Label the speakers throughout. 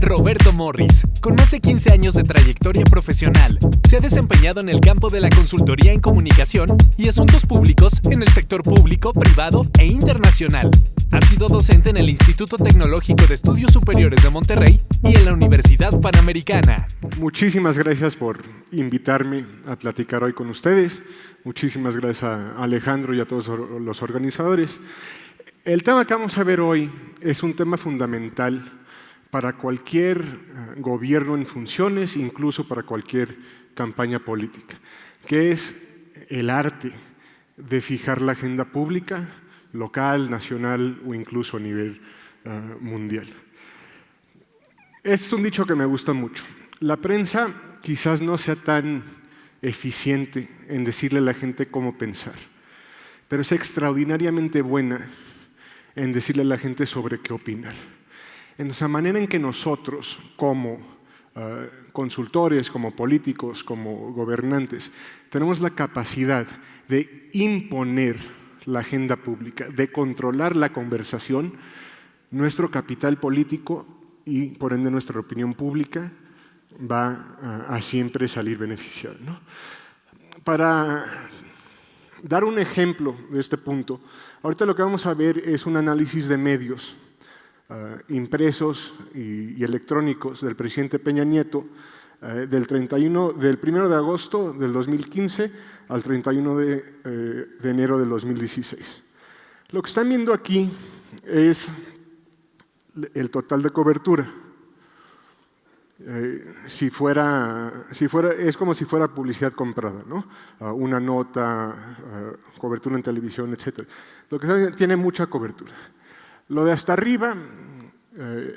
Speaker 1: Roberto Morris, con más de 15 años de trayectoria profesional, se ha desempeñado en el campo de la consultoría en comunicación y asuntos públicos en el sector público, privado e internacional. Ha sido docente en el Instituto Tecnológico de Estudios Superiores de Monterrey y en la Universidad Panamericana.
Speaker 2: Muchísimas gracias por invitarme a platicar hoy con ustedes. Muchísimas gracias a Alejandro y a todos los organizadores. El tema que vamos a ver hoy es un tema fundamental para cualquier gobierno en funciones, incluso para cualquier campaña política, que es el arte de fijar la agenda pública, local, nacional o incluso a nivel mundial. Es un dicho que me gusta mucho. La prensa quizás no sea tan eficiente en decirle a la gente cómo pensar, pero es extraordinariamente buena en decirle a la gente sobre qué opinar. En esa manera en que nosotros, como consultores, como políticos, como gobernantes, tenemos la capacidad de imponer la agenda pública, de controlar la conversación, nuestro capital político y por ende nuestra opinión pública va a siempre salir beneficiado, ¿no? Para dar un ejemplo de este punto, ahorita lo que vamos a ver es un análisis de medios impresos y electrónicos del presidente Peña Nieto del 1 de agosto del 2015 al 31 de enero del 2016. Lo que están viendo aquí es el total de cobertura. Es como si fuera publicidad comprada, ¿no? Una nota, cobertura en televisión, etc. Lo que tiene mucha cobertura. Lo de hasta arriba,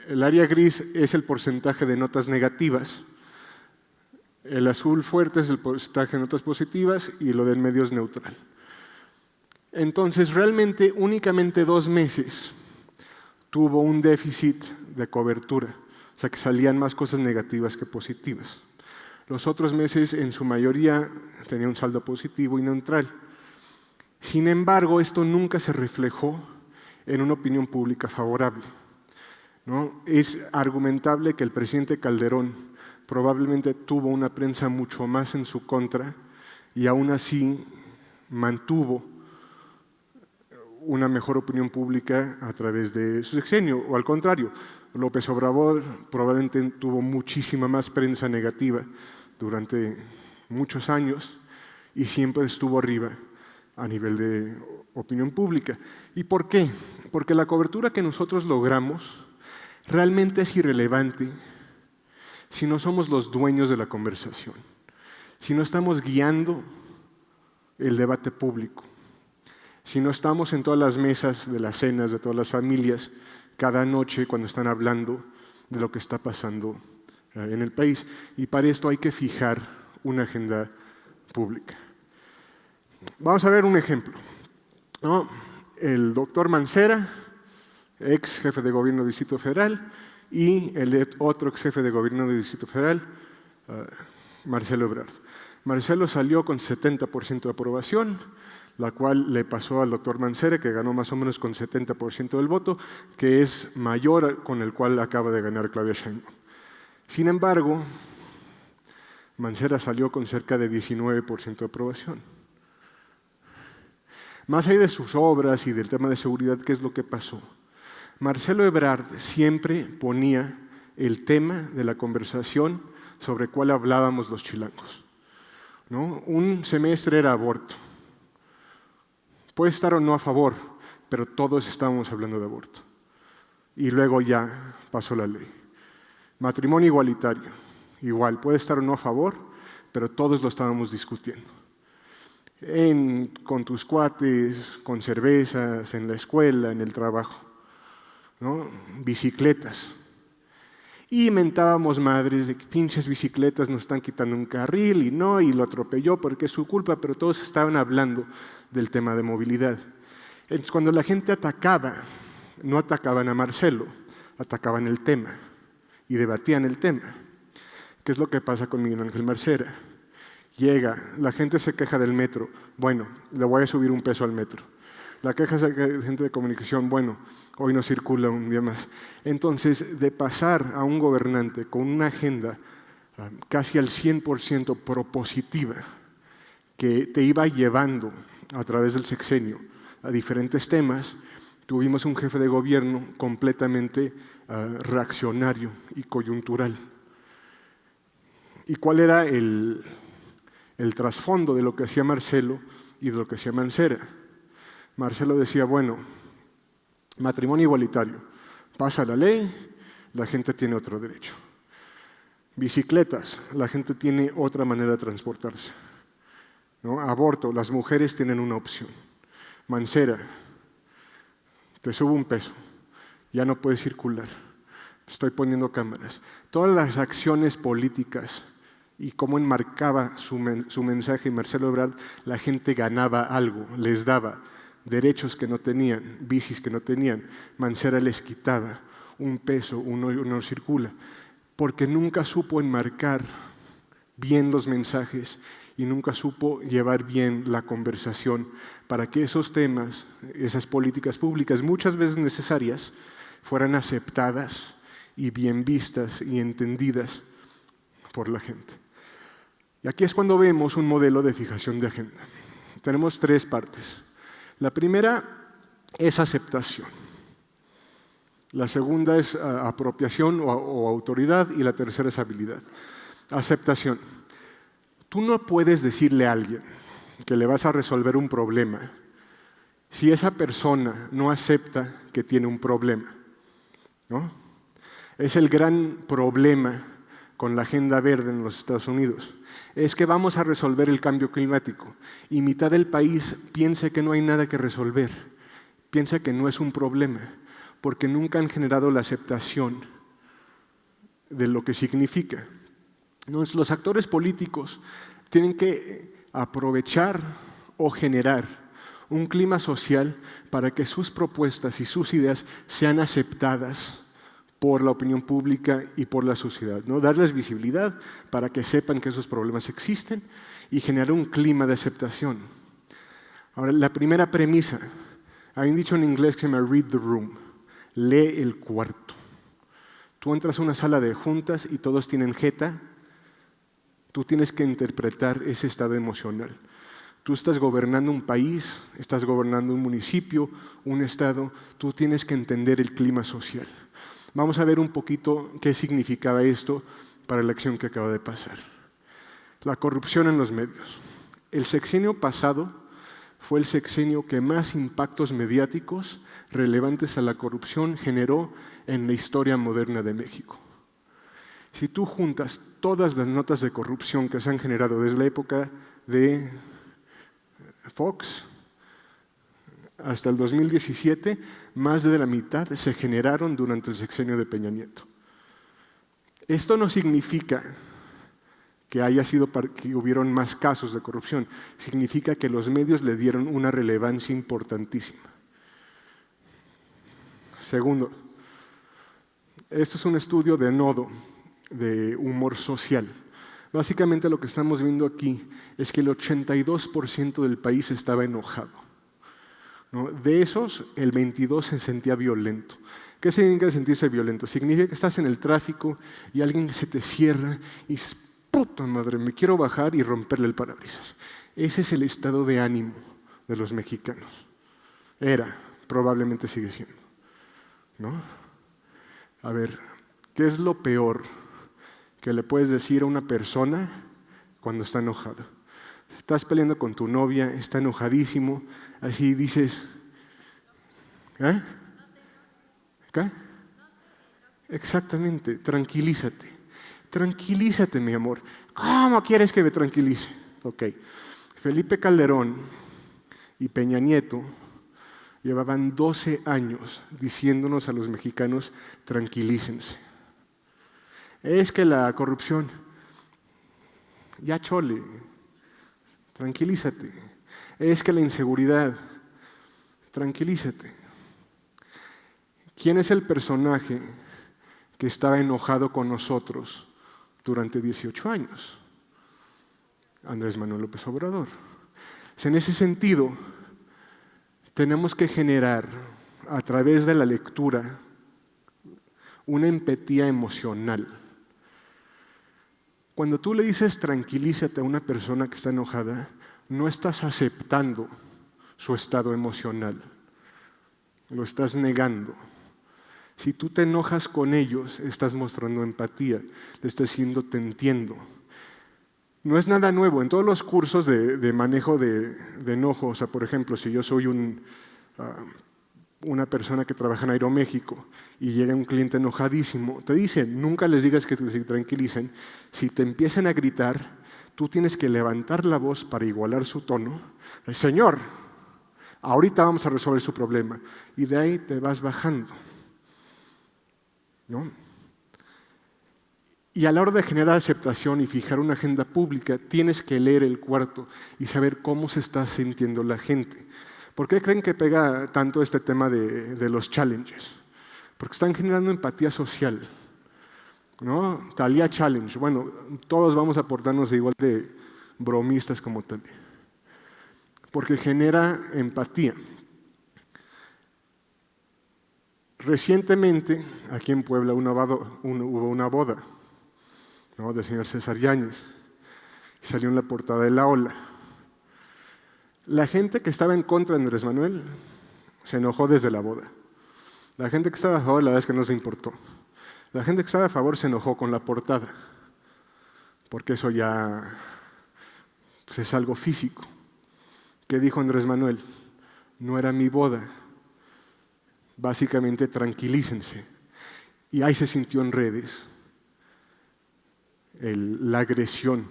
Speaker 2: el área gris es el porcentaje de notas negativas, el azul fuerte es el porcentaje de notas positivas y lo del medio es neutral. Entonces, realmente, únicamente 2 meses tuvo un déficit de cobertura, o sea que salían más cosas negativas que positivas. Los otros meses, en su mayoría, tenía un saldo positivo y neutral. Sin embargo, esto nunca se reflejó en una opinión pública favorable, ¿no? Es argumentable que el presidente Calderón probablemente tuvo una prensa mucho más en su contra y aún así mantuvo una mejor opinión pública a través de su sexenio, o al contrario, López Obrador probablemente tuvo muchísima más prensa negativa durante muchos años y siempre estuvo arriba a nivel de opinión pública. ¿Y por qué? Porque la cobertura que nosotros logramos realmente es irrelevante si no somos los dueños de la conversación, si no estamos guiando el debate público, si no estamos en todas las mesas de las cenas de todas las familias cada noche cuando están hablando de lo que está pasando en el país. Y para esto hay que fijar una agenda pública. Vamos a ver un ejemplo, ¿no? El doctor Mancera, ex jefe de gobierno del Distrito Federal, y el otro ex jefe de gobierno del Distrito Federal, Marcelo Ebrard. Marcelo salió con 70% de aprobación, la cual le pasó al doctor Mancera, que ganó más o menos con 70% del voto, que es mayor con el cual acaba de ganar Claudia Sheinbaum. Sin embargo, Mancera salió con cerca de 19% de aprobación. Más allá de sus obras y del tema de seguridad, ¿qué es lo que pasó? Marcelo Ebrard siempre ponía el tema de la conversación sobre cuál hablábamos los chilangos, ¿no? Un semestre era aborto. Puede estar o no a favor, pero todos estábamos hablando de aborto. Y luego ya pasó la ley. Matrimonio igualitario, igual, puede estar o no a favor, pero todos lo estábamos discutiendo. Con tus cuates, con cervezas, en la escuela, en el trabajo, ¿no? Bicicletas. Y mentábamos madres de que pinches bicicletas nos están quitando un carril y lo atropelló porque es su culpa, pero todos estaban hablando del tema de movilidad. Entonces, cuando la gente atacaba, no atacaban a Marcelo, atacaban el tema y debatían el tema. ¿Qué es lo que pasa con Miguel Ángel Mancera? Llega, la gente se queja del metro, bueno, le voy a subir un peso al metro. La queja de gente de comunicación, bueno, hoy no circula un día más. Entonces, de pasar a un gobernante con una agenda casi al 100% propositiva, que te iba llevando a través del sexenio a diferentes temas, tuvimos un jefe de gobierno completamente reaccionario y coyuntural. ¿Y cuál era el trasfondo de lo que hacía Marcelo y de lo que hacía Mancera? Marcelo decía, bueno, matrimonio igualitario, pasa la ley, la gente tiene otro derecho. Bicicletas, la gente tiene otra manera de transportarse. ¿No? Aborto, las mujeres tienen una opción. Mancera, te subo un peso, ya no puedes circular, te estoy poniendo cámaras. Todas las acciones políticas y cómo enmarcaba su mensaje Marcelo Ebrard, la gente ganaba algo, les daba derechos que no tenían, bicis que no tenían. Mancera les quitaba un peso, uno no circula, porque nunca supo enmarcar bien los mensajes y nunca supo llevar bien la conversación para que esos temas, esas políticas públicas, muchas veces necesarias, fueran aceptadas y bien vistas y entendidas por la gente. Y aquí es cuando vemos un modelo de fijación de agenda. Tenemos tres partes. La primera es aceptación. La segunda es apropiación o autoridad y la tercera es habilidad. Aceptación. Tú no puedes decirle a alguien que le vas a resolver un problema si esa persona no acepta que tiene un problema, ¿no? Es el gran problema con la agenda verde en los Estados Unidos. Es que vamos a resolver el cambio climático y mitad del país piensa que no hay nada que resolver, piensa que no es un problema, porque nunca han generado la aceptación de lo que significa. Los actores políticos tienen que aprovechar o generar un clima social para que sus propuestas y sus ideas sean aceptadas por la opinión pública y por la sociedad, ¿no? Darles visibilidad para que sepan que esos problemas existen y generar un clima de aceptación. Ahora, la primera premisa, hay un dicho en inglés que se llama read the room, lee el cuarto. Tú entras a una sala de juntas y todos tienen jeta. Tú tienes que interpretar ese estado emocional. Tú estás gobernando un país, estás gobernando un municipio, un estado, tú tienes que entender el clima social. Vamos a ver un poquito qué significaba esto para la acción que acaba de pasar. La corrupción en los medios. El sexenio pasado fue el sexenio que más impactos mediáticos relevantes a la corrupción generó en la historia moderna de México. Si tú juntas todas las notas de corrupción que se han generado desde la época de Fox hasta el 2017, más de la mitad se generaron durante el sexenio de Peña Nieto. Esto no significa que que hubieron más casos de corrupción, significa que los medios le dieron una relevancia importantísima. Segundo, esto es un estudio de Nodo, de humor social. Básicamente lo que estamos viendo aquí es que el 82% del país estaba enojado, ¿no? De esos, el 22% se sentía violento. ¿Qué significa sentirse violento? Significa que estás en el tráfico y alguien se te cierra y dices, puta madre, me quiero bajar y romperle el parabrisas. Ese es el estado de ánimo de los mexicanos. Era, probablemente sigue siendo, ¿no? A ver, ¿qué es lo peor que le puedes decir a una persona cuando está enojada? Estás peleando con tu novia, está enojadísimo, así dices, ¿eh? ¿Qué? Exactamente, tranquilízate. Tranquilízate, mi amor. ¿Cómo quieres que me tranquilice? Ok. Felipe Calderón y Peña Nieto llevaban 12 años diciéndonos a los mexicanos, tranquilícense. Es que la corrupción, ya chole, tranquilízate. Es que la inseguridad, tranquilízate. ¿Quién es el personaje que estaba enojado con nosotros durante 18 años? Andrés Manuel López Obrador. En ese sentido, tenemos que generar a través de la lectura una empatía emocional. Cuando tú le dices tranquilízate a una persona que está enojada, no estás aceptando su estado emocional, lo estás negando. Si tú te enojas con ellos, estás mostrando empatía, le estás diciendo te entiendo. No es nada nuevo, en todos los cursos de manejo de enojo, o sea, por ejemplo, si yo soy una persona que trabaja en Aeroméxico y llega un cliente enojadísimo, te dicen, nunca les digas que se tranquilicen, si te empiezan a gritar, tú tienes que levantar la voz para igualar su tono. Señor, ahorita vamos a resolver su problema. Y de ahí te vas bajando, ¿no? Y a la hora de generar aceptación y fijar una agenda pública, tienes que leer el cuarto y saber cómo se está sintiendo la gente. ¿Por qué creen que pega tanto este tema de los challenges? Porque están generando empatía social, ¿no? Thalía Challenge, bueno, todos vamos a portarnos igual de bromistas como Thalía, porque genera empatía. Recientemente, aquí en Puebla, hubo una boda, ¿no?, del señor César Yáñez, y salió en la portada de La Ola. La gente que estaba en contra de Andrés Manuel se enojó desde la boda. La gente que estaba a favor, la verdad es que no se importó. La gente que estaba a favor se enojó con la portada, porque eso ya pues, es algo físico. ¿Qué dijo Andrés Manuel? No era mi boda. Básicamente, tranquilícense. Y ahí se sintió en redes la agresión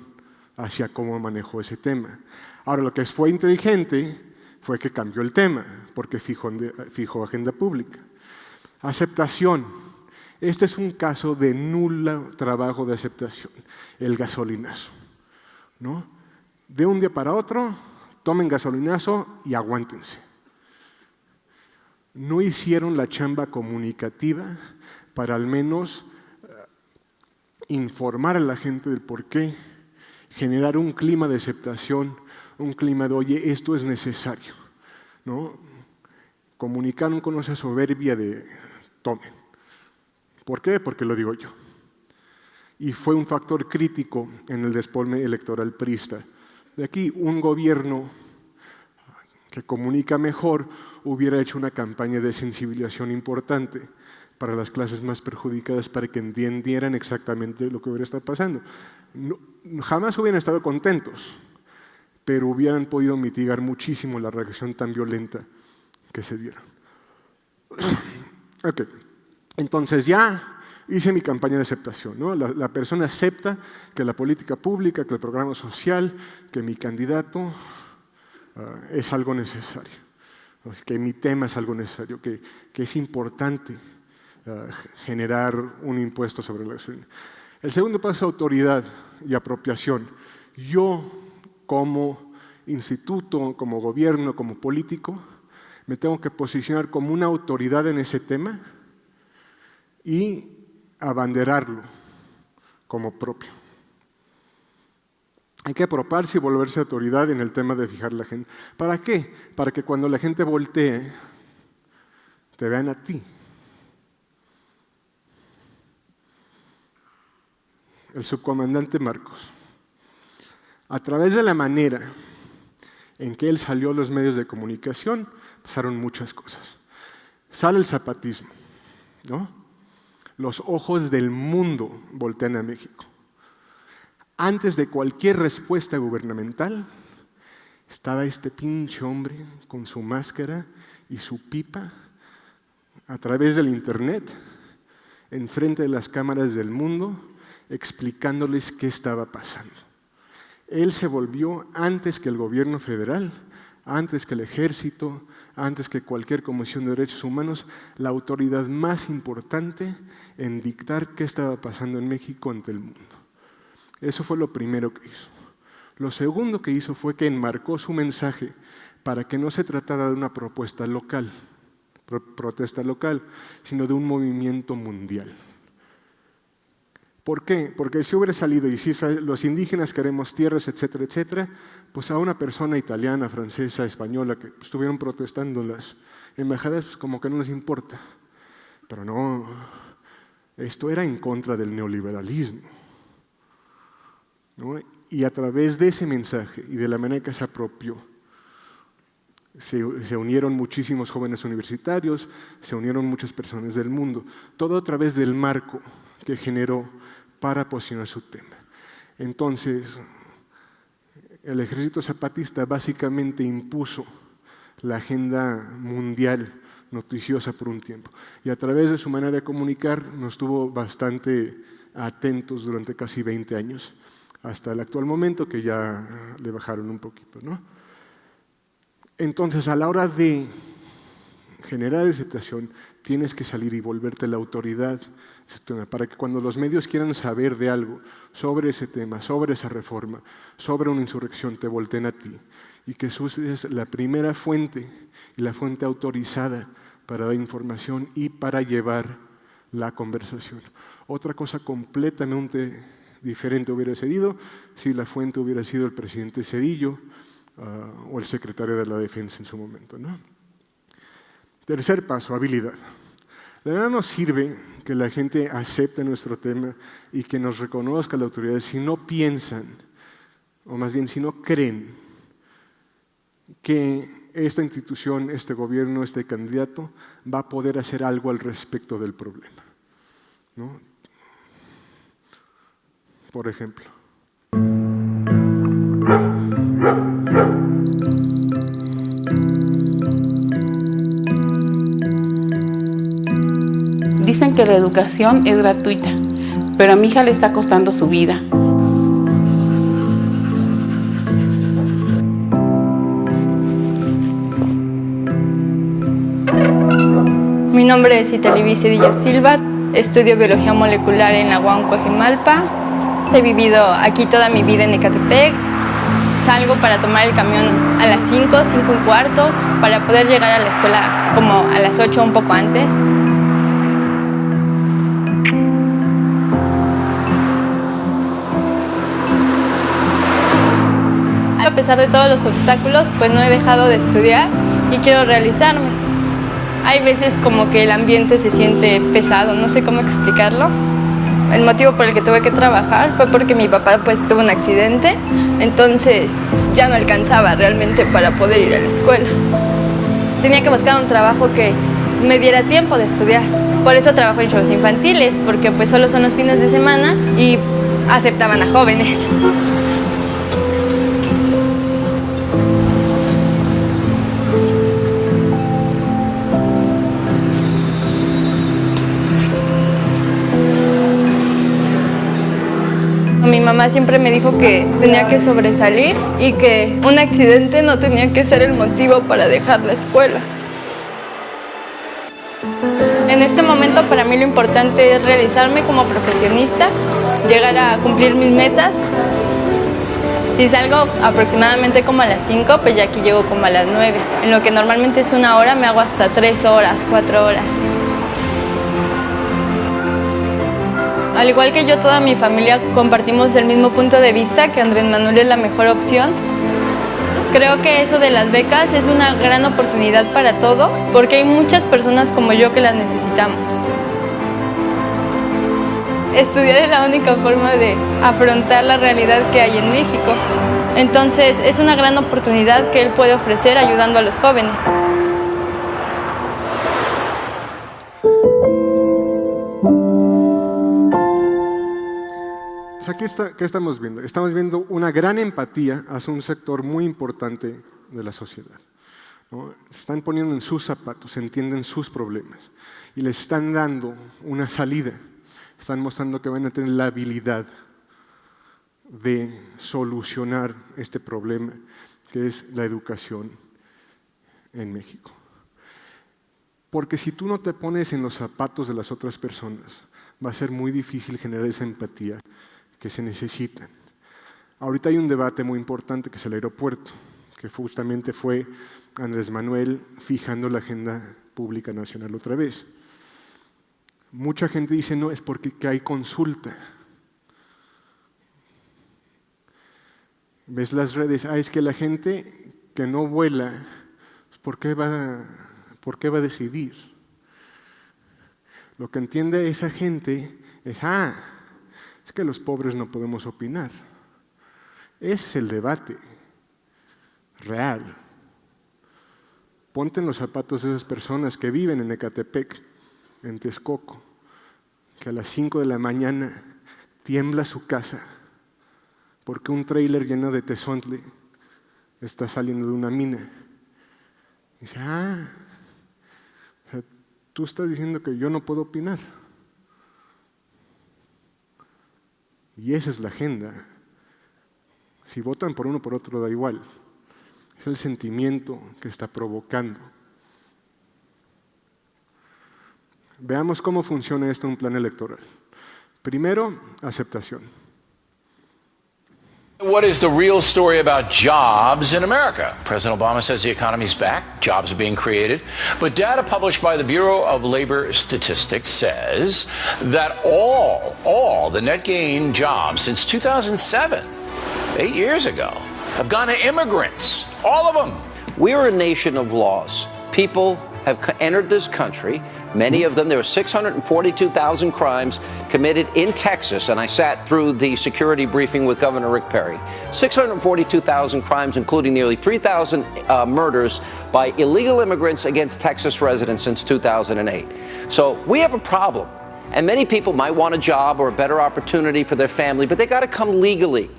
Speaker 2: hacia cómo manejó ese tema. Ahora, lo que fue inteligente fue que cambió el tema, porque fijó agenda pública. Aceptación. Este es un caso de nulo trabajo de aceptación, el gasolinazo, ¿no? De un día para otro, tomen gasolinazo y aguántense. No hicieron la chamba comunicativa para al menos informar a la gente del por qué, generar un clima de aceptación, un clima de, oye, esto es necesario, ¿no? Comunicaron con esa soberbia de, tomen. ¿Por qué? Porque lo digo yo. Y fue un factor crítico en el despolme electoral priista. De aquí, un gobierno que comunica mejor hubiera hecho una campaña de sensibilización importante para las clases más perjudicadas, para que entendieran exactamente lo que hubiera estado pasando. No, jamás hubieran estado contentos, pero hubieran podido mitigar muchísimo la reacción tan violenta que se dieron. Okay. Entonces ya hice mi campaña de aceptación, ¿no? La persona acepta que la política pública, que el programa social, que mi candidato es algo necesario, que mi tema es algo necesario, que es importante generar un impuesto sobre la gasolina. El segundo paso es autoridad y apropiación. Yo, como instituto, como gobierno, como político, me tengo que posicionar como una autoridad en ese tema y abanderarlo como propio. Hay que apropiarse y volverse autoridad en el tema de fijar la agenda. ¿Para qué? Para que cuando la gente voltee, te vean a ti. El subcomandante Marcos, a través de la manera en que él salió a los medios de comunicación, pasaron muchas cosas. Sale el zapatismo, ¿no? Los ojos del mundo voltean a México. Antes de cualquier respuesta gubernamental, estaba este pinche hombre con su máscara y su pipa a través del internet, enfrente de las cámaras del mundo, explicándoles qué estaba pasando. Él se volvió, antes que el gobierno federal, antes que el ejército, antes que cualquier comisión de derechos humanos, la autoridad más importante en dictar qué estaba pasando en México ante el mundo. Eso fue lo primero que hizo. Lo segundo que hizo fue que enmarcó su mensaje para que no se tratara de una propuesta local, protesta local, sino de un movimiento mundial. ¿Por qué? Porque si hubiera salido y si los indígenas queremos tierras, etcétera, etcétera, pues a una persona italiana, francesa, española que estuvieron protestando en las embajadas, pues como que no les importa. Pero no, esto era en contra del neoliberalismo, ¿no? Y a través de ese mensaje y de la manera que se apropió, se unieron muchísimos jóvenes universitarios, se unieron muchas personas del mundo, todo a través del marco que generó para posicionar su tema. Entonces, el ejército zapatista básicamente impuso la agenda mundial noticiosa por un tiempo y a través de su manera de comunicar nos tuvo bastante atentos durante casi 20 años, hasta el actual momento que ya le bajaron un poquito, ¿no? Entonces, a la hora de generar aceptación, tienes que salir y volverte la autoridad para que cuando los medios quieran saber de algo sobre ese tema, sobre esa reforma, sobre una insurrección, te volteen a ti y que seas la primera fuente y la fuente autorizada para dar información y para llevar la conversación. Otra cosa completamente diferente hubiera sido si la fuente hubiera sido el presidente Zedillo o el secretario de la Defensa en su momento, ¿no? Tercer paso, habilidad. De nada nos sirve que la gente acepte nuestro tema y que nos reconozca la autoridad si no piensan, o más bien si no creen que esta institución, este gobierno, este candidato va a poder hacer algo al respecto del problema, ¿no? Por ejemplo,
Speaker 3: dicen que la educación es gratuita, pero a mi hija le está costando su vida.
Speaker 4: Mi nombre es Italibi Cedillo Silva, estudio biología molecular en la UAM Coajimalpa. He vivido aquí toda mi vida en Ecatepec. Salgo para tomar el camión a las 5, 5:15, para poder llegar a la escuela como a las 8, un poco antes. A pesar de todos los obstáculos, pues no he dejado de estudiar y quiero realizarme. Hay veces como que el ambiente se siente pesado, no sé cómo explicarlo. El motivo por el que tuve que trabajar fue porque mi papá pues tuvo un accidente, entonces ya no alcanzaba realmente para poder ir a la escuela. Tenía que buscar un trabajo que me diera tiempo de estudiar. Por eso trabajo en shows infantiles, porque pues solo son los fines de semana y aceptaban a jóvenes. Mi mamá siempre me dijo que tenía que sobresalir y que un accidente no tenía que ser el motivo para dejar la escuela. En este momento para mí lo importante es realizarme como profesionista, llegar a cumplir mis metas. Si salgo aproximadamente como a las 5, pues ya aquí llego como a las 9. En lo que normalmente es 1 hora, me hago hasta 3 horas, 4 horas. Al igual que yo, toda mi familia compartimos el mismo punto de vista, que Andrés Manuel es la mejor opción. Creo que eso de las becas es una gran oportunidad para todos, porque hay muchas personas como yo que las necesitamos. Estudiar es la única forma de afrontar la realidad que hay en México. Entonces, es una gran oportunidad que él puede ofrecer ayudando a los jóvenes.
Speaker 2: ¿Qué estamos viendo? Estamos viendo una gran empatía hacia un sector muy importante de la sociedad, ¿no? Se están poniendo en sus zapatos, entienden sus problemas y les están dando una salida. Están mostrando que van a tener la habilidad de solucionar este problema que es la educación en México. Porque si tú no te pones en los zapatos de las otras personas, va a ser muy difícil generar esa empatía que se necesitan. Ahorita hay un debate muy importante que es el aeropuerto, que justamente fue Andrés Manuel fijando la agenda pública nacional otra vez. Mucha gente dice, no, es porque hay consulta. ves las redes, es que la gente que no vuela, ¿por qué va a decidir? Lo que entiende esa gente es que los pobres no podemos opinar. Ese es el debate real. Ponte en los zapatos de esas personas que viven en Ecatepec, en Texcoco, que a las 5 de la mañana tiembla su casa porque un tráiler lleno de tezontle está saliendo de una mina. Y dice, o sea, tú estás diciendo que yo no puedo opinar. Y esa es la agenda. Si votan por uno o por otro, da igual. Es el sentimiento que está provocando. Veamos cómo funciona esto en un plan electoral. Primero, aceptación.
Speaker 5: What is the real story about jobs in America? President Obama says the economy's back, jobs are being created, but data published by the Bureau of Labor Statistics says that all the net gain jobs since 2007, 8 years ago, have gone to immigrants, all of them.
Speaker 6: We are a nation of laws. People have entered this country. Many of them, there were 642,000 crimes committed in Texas, and I sat through the security briefing with Governor Rick Perry. 642,000 crimes, including nearly 3,000 murders by illegal immigrants against Texas residents since 2008. So we have a problem, and many people might want a job or a better opportunity for their family, but they got to come legally.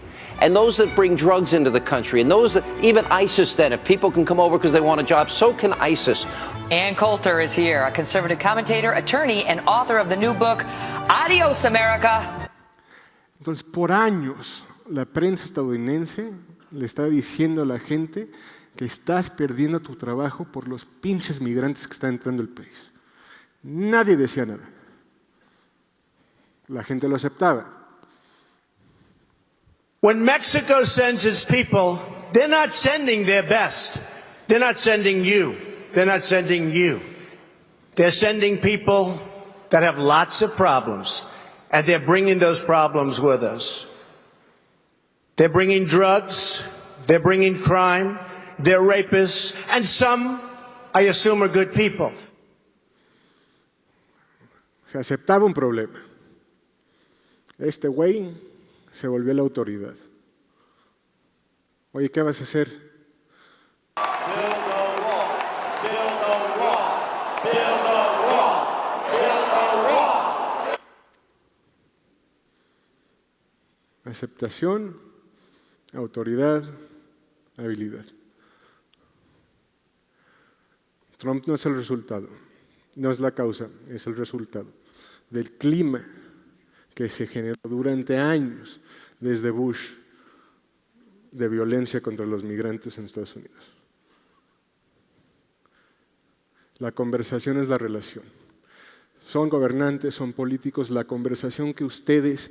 Speaker 6: And those that bring drugs into the country, and those that, even ISIS then, if people can come over because they want a job, so can ISIS.
Speaker 7: Ann Coulter is here, a conservative commentator, attorney, and author of the new book, Adios, America.
Speaker 2: Entonces, por años, la prensa estadounidense le está diciendo a la gente que estás perdiendo tu trabajo por los pinches migrantes que están entrando al país. Nadie decía nada. La gente lo aceptaba.
Speaker 8: When Mexico sends its people, they're not sending their best. They're not sending you. They're not sending you. They're sending people that have lots of problems, and they're bringing those problems with us. They're bringing drugs, they're bringing crime, they're rapists, and some, I assume, are good people.
Speaker 2: Se aceptaba un problema. Este güey se volvió la autoridad. Oye, ¿qué vas a hacer? Aceptación, autoridad, habilidad. Trump no es el resultado, no es la causa, es el resultado del clima que se generó durante años desde Bush de violencia contra los migrantes en Estados Unidos. La conversación es la relación. Son gobernantes, son políticos, la conversación que ustedes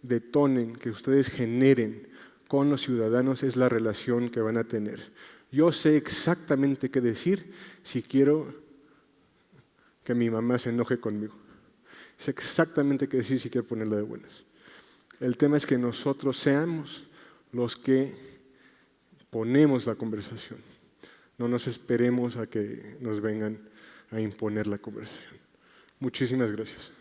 Speaker 2: detonen, que ustedes generen con los ciudadanos es la relación que van a tener. Yo sé exactamente qué decir si quiero que mi mamá se enoje conmigo. Sé exactamente qué decir si quiero ponerla de buenas. El tema es que nosotros seamos los que ponemos la conversación. No nos esperemos a que nos vengan a imponer la conversación. Muchísimas gracias.